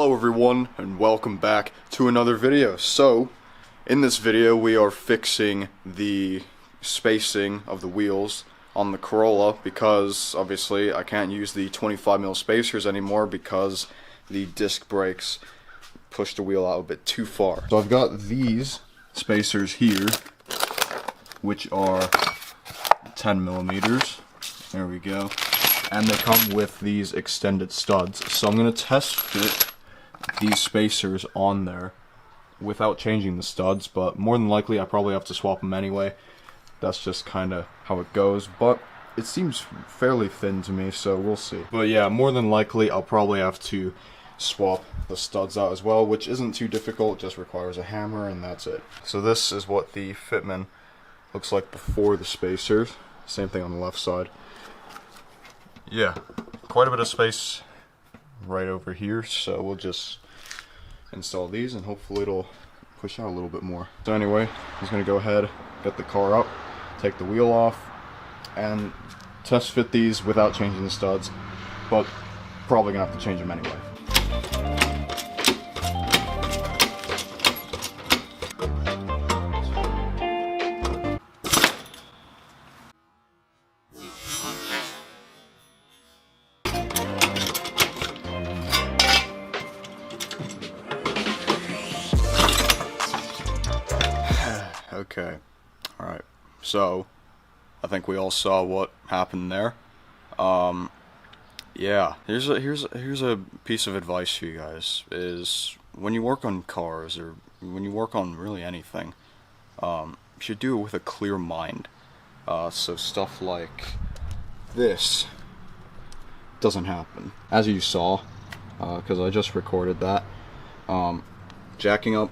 Hello everyone and welcome back to another video. So in this video we are fixing the spacing of the wheels on the Corolla because obviously I can't use the 25mm spacers anymore because the disc brakes push the wheel out a bit too far. So I've got these spacers here which are 10mm. There we go. And they come with these extended studs. So I'm going to test fit these spacers on there without changing the studs, but more than likely I probably have to swap them anyway. That's just kind of how it goes, but it seems fairly thin to me, so we'll see. But yeah, more than likely I'll probably have to swap the studs out as well, which isn't too difficult, just requires a hammer and that's it. So this is what the Fitment looks like before the spacers. Same thing on the left side. Yeah, quite a bit of space right over here, so we'll just install these and hopefully it'll push out a little bit more. So anyway, I'm just going to go ahead, get the car up, take the wheel off, and test fit these without changing the studs, but probably going to have to change them anyway. Okay, alright, so I think we all saw what happened there. Yeah, here's a piece of advice for you guys, is when you work on cars, or when you work on really anything, you should do it with a clear mind. So stuff like this doesn't happen, as you saw, because I just recorded that. Jacking up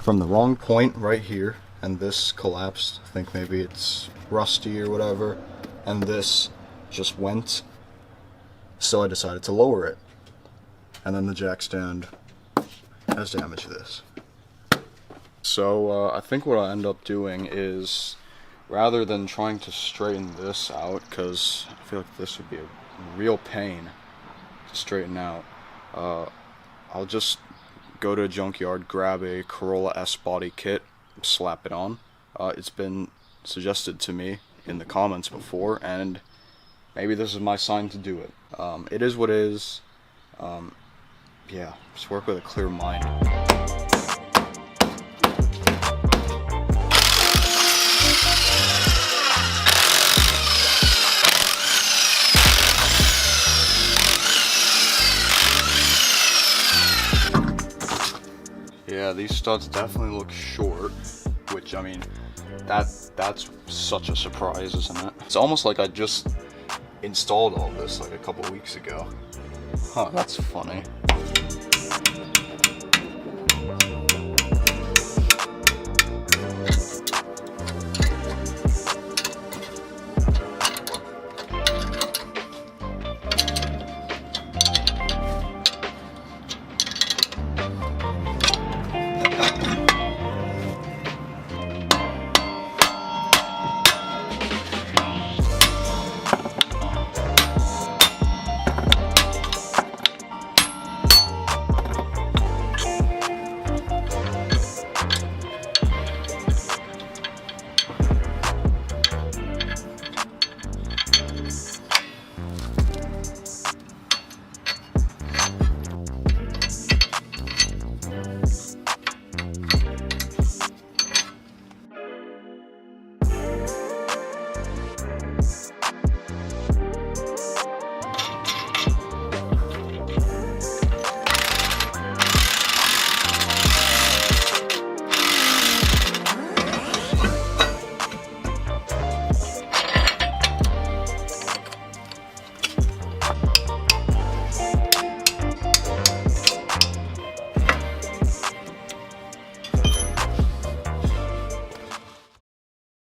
from the wrong point right here, and this collapsed. I think maybe it's rusty or whatever, and this just went, so I decided to lower it, and then the jack stand has damaged this. So I think what I'll end up doing is, rather than trying to straighten this out, because I feel like this would be a real pain to straighten out, I'll just go to a junkyard, grab a Corolla S body kit, slap it on. It's been suggested to me in the comments before, and maybe this is my sign to do it. It is what it is. Yeah, just work with a clear mind. Yeah, these studs definitely look short, which, I mean, that's such a surprise, isn't it? It's almost like I just installed all this like a couple weeks ago. Huh, that's funny.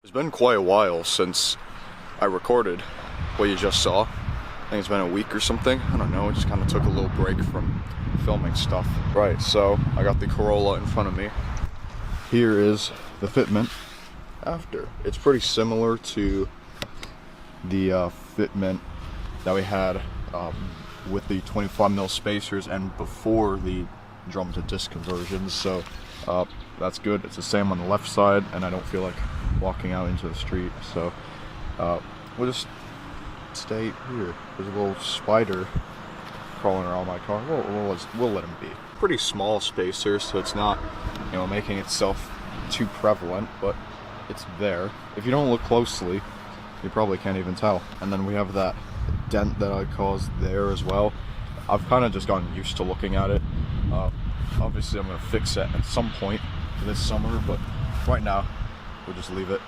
It's been quite a while since I recorded what you just saw. I think it's been a week or something. I don't know, I just kind of took a little break from filming stuff. Right, so I got the Corolla in front of me. Here is the Fitment after. It's pretty similar to the Fitment that we had with the 25mm spacers and before the drum to disc conversions, so that's good. It's the same on the left side, and I don't feel like walking out into the street, so we'll just stay here. There's a little spider crawling around my car. We'll let him be. Pretty small spacers, so it's not, you know, making itself too prevalent, but it's there. If you don't look closely, you probably can't even tell. And then we have that dent that I caused there as well. I've kind of just gotten used to looking at it. Obviously I'm going to fix it at some point this summer, but right now we'll just leave it.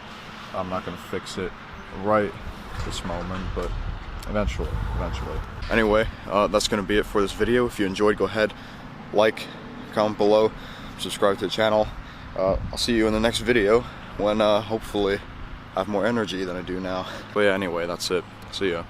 I'm not going to fix it right this moment, but eventually. Anyway, that's going to be it for this video. If you enjoyed, go ahead, like, comment below, subscribe to the channel. I'll see you in the next video when hopefully I have more energy than I do now. But yeah, anyway, that's it. See ya.